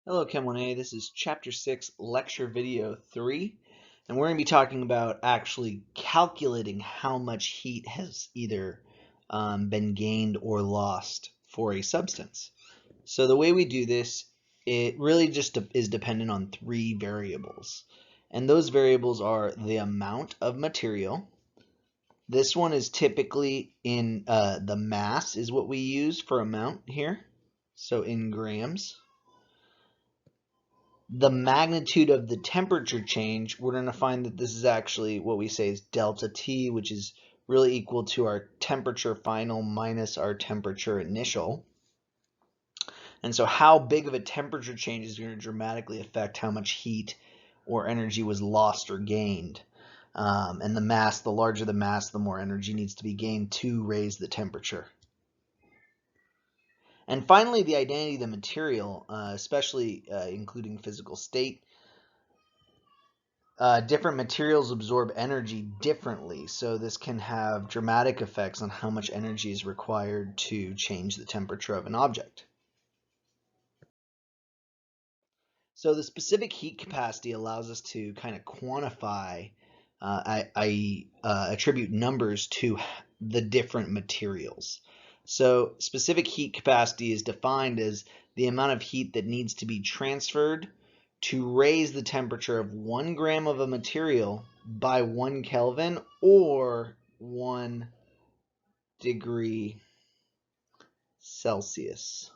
Hello Chem 1A, this is Chapter 6, Lecture Video 3, and we're going to be talking about actually calculating how much heat has either been gained or lost for a substance. So the way we do this, it really just is dependent on three variables, and those variables are the amount of material. This one is typically in the mass is what we use for amount here, so in grams. The magnitude of the temperature change, we're going to find that this is actually what we say is delta T, which is really equal to our temperature final minus our temperature initial. And so how big of a temperature change is going to dramatically affect how much heat or energy was lost or gained. And the mass, the larger the mass, the more energy needs to be gained to raise the temperature. And finally, the identity of the material, especially including physical state. Different materials absorb energy differently, so this can have dramatic effects on how much energy is required to change the temperature of an object. So the specific heat capacity allows us to kind of quantify, attribute numbers to the different materials. So specific heat capacity is defined as the amount of heat that needs to be transferred to raise the temperature of 1 gram of a material by 1 Kelvin or 1 degree Celsius.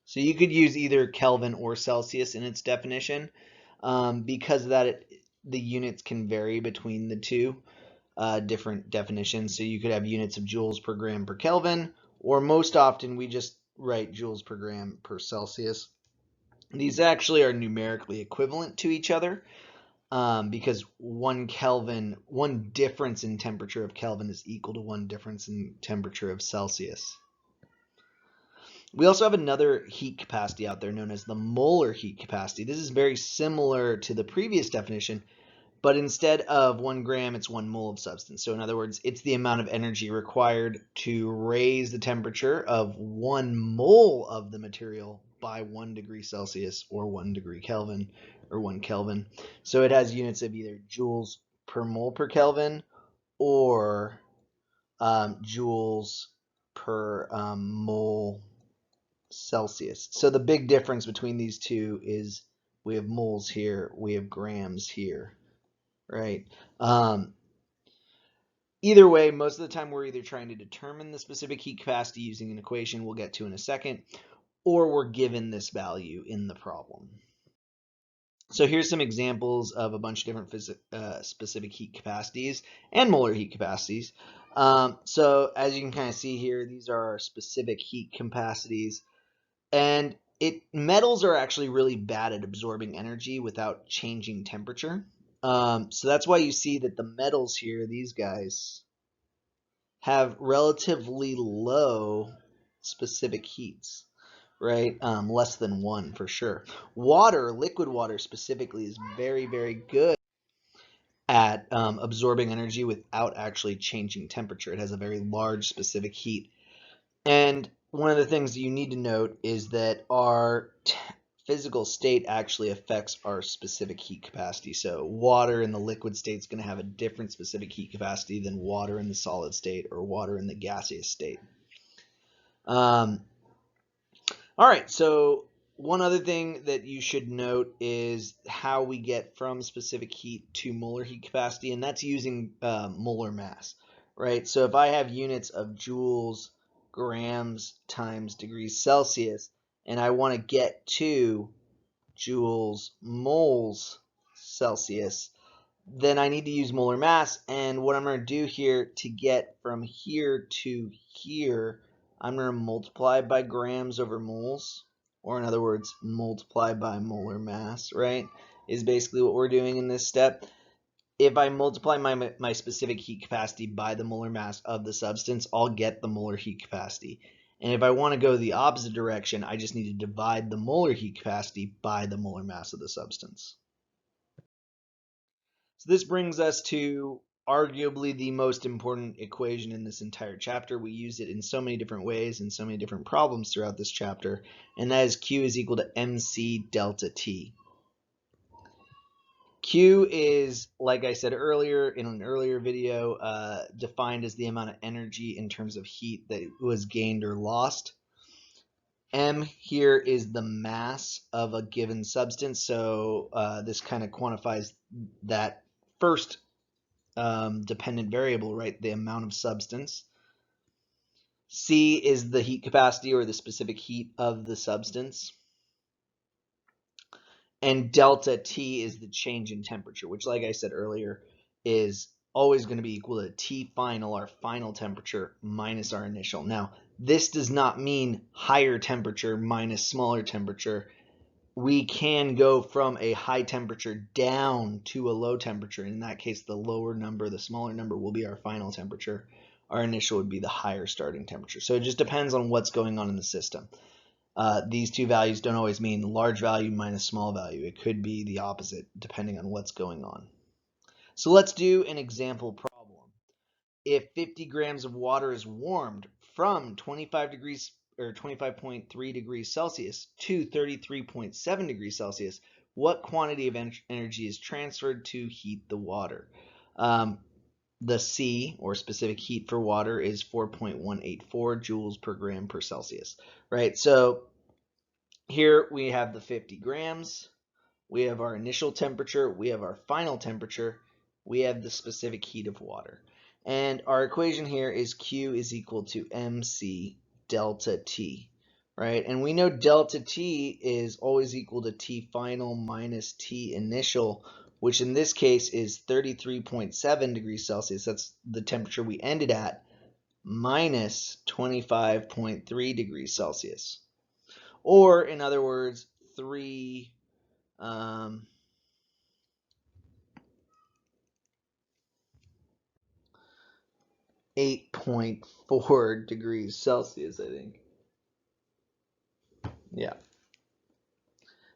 So you could use either Kelvin or Celsius in its definition. Because of that, the units can vary between the two different definitions. So you could have units of joules per gram per Kelvin, or most often we just write joules per gram per Celsius. These actually are numerically equivalent to each other because 1 Kelvin, one difference in temperature of Kelvin is equal to one difference in temperature of Celsius. We also have another heat capacity out there known as the molar heat capacity. This is very similar to the previous definition, but instead of 1 gram, it's 1 mole of substance. So in other words, it's the amount of energy required to raise the temperature of 1 mole of the material by 1 degree Celsius or 1 degree Kelvin or 1 Kelvin. So it has units of either joules per mole per Kelvin or joules per mole Celsius. So the big difference between these two is we have moles here, we have grams here, right? Either way, most of the time we're either trying to determine the specific heat capacity using an equation we'll get to in a second, or we're given this value in the problem. So here's some examples of a bunch of different specific heat capacities and molar heat capacities. So as you can kind of see here, these are our specific heat capacities. And metals are actually really bad at absorbing energy without changing temperature. So that's why you see that the metals here, these guys, have relatively low specific heats, right? Less than 1 for sure. Water, liquid water specifically, is very, very good at absorbing energy without actually changing temperature. It has a very large specific heat. And one of the things that you need to note is that our physical state actually affects our specific heat capacity. So water in the liquid state is going to have a different specific heat capacity than water in the solid state or water in the gaseous state. All right, so one other thing that you should note is how we get from specific heat to molar heat capacity, and that's using molar mass, right? So if I have units of joules, grams times degrees Celsius, and I want to get to joules, moles Celsius, then I need to use molar mass. And what I'm going to do here to get from here to here, I'm going to multiply by grams over moles, or in other words, multiply by molar mass, right? Is basically what we're doing in this step. If I multiply my specific heat capacity by the molar mass of the substance, I'll get the molar heat capacity. And if I want to go the opposite direction, I just need to divide the molar heat capacity by the molar mass of the substance. So this brings us to arguably the most important equation in this entire chapter. We use it in so many different ways and so many different problems throughout this chapter, and that is Q is equal to mc delta T. Q is, like I said earlier in an earlier video, defined as the amount of energy in terms of heat that was gained or lost. M here is the mass of a given substance, so this kind of quantifies that first dependent variable, right? The amount of substance. C is the heat capacity or the specific heat of the substance. And delta T is the change in temperature, which, like I said earlier, is always going to be equal to T final, our final temperature, minus our initial. Now, this does not mean higher temperature minus smaller temperature. We can go from a high temperature down to a low temperature. In that case, the lower number, the smaller number, will be our final temperature. Our initial would be the higher starting temperature. So it just depends on what's going on in the system. These two values don't always mean large value minus small value. It could be the opposite depending on what's going on. So let's do an example problem. If 50 grams of water is warmed from 25 degrees or 25.3 degrees Celsius to 33.7 degrees Celsius, what quantity of energy is transferred to heat the water? The C, or specific heat for water, is 4.184 joules per gram per Celsius, right? So here we have the 50 grams, we have our initial temperature, we have our final temperature, we have the specific heat of water. And our equation here is Q is equal to mc delta T, right? And we know delta T is always equal to T final minus T initial, which in this case is 33.7 degrees Celsius. That's the temperature we ended at, minus 25.3 degrees Celsius. Or in other words, 8.4 degrees Celsius, I think. Yeah.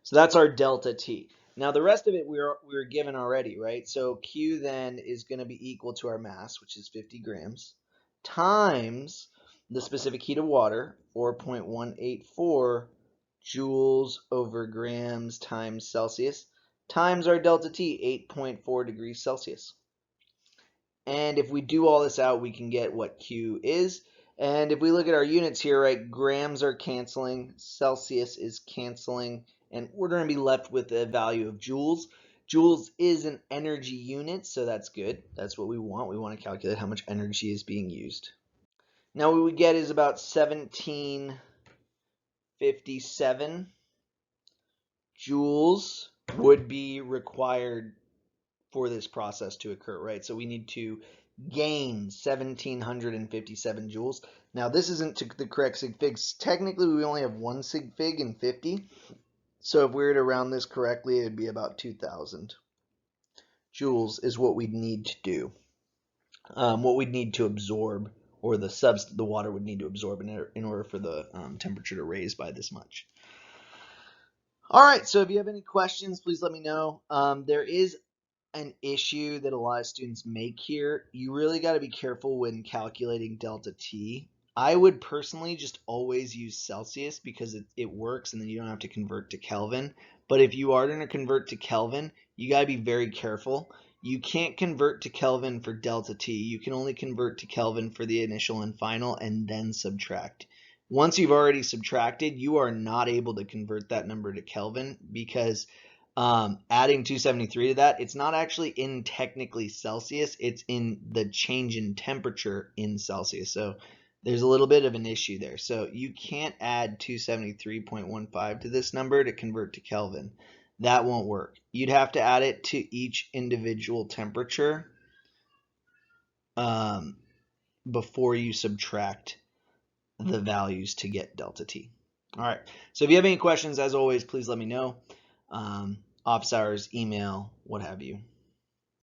So that's our delta T. Now the rest of it we were given already, right? So Q then is going to be equal to our mass, which is 50 grams, times the specific heat of water, 4.184 joules over grams times Celsius, times our delta T, 8.4 degrees Celsius. And if we do all this out, we can get what Q is. And if we look at our units here, right, grams are canceling, Celsius is canceling, and we're going to be left with a value of joules. Joules is an energy unit, so that's good. That's what we want. We want to calculate how much energy is being used. Now what we get is about 1757 joules would be required for this process to occur, right? So we need to gain 1757 joules. Now this isn't the correct sig figs. Technically we only have one sig fig in 50. So if we were to round this correctly, it would be about 2000 joules is what we'd need to do. What we'd need to absorb, or the water would need to absorb in order for the temperature to raise by this much. All right, so if you have any questions, please let me know. There is an issue that a lot of students make here. You really got to be careful when calculating delta T. I would personally just always use Celsius because it works and then you don't have to convert to Kelvin. But if you are going to convert to Kelvin, you got to be very careful. You can't convert to Kelvin for delta T. You can only convert to Kelvin for the initial and final and then subtract. Once you've already subtracted, you are not able to convert that number to Kelvin because adding 273 to that, it's not actually in technically Celsius, it's in the change in temperature in Celsius. So there's a little bit of an issue there. So you can't add 273.15 to this number to convert to Kelvin. That won't work. You'd have to add it to each individual temperature before you subtract the values to get delta T. All right, so if you have any questions, as always, please let me know. Office hours, email, what have you.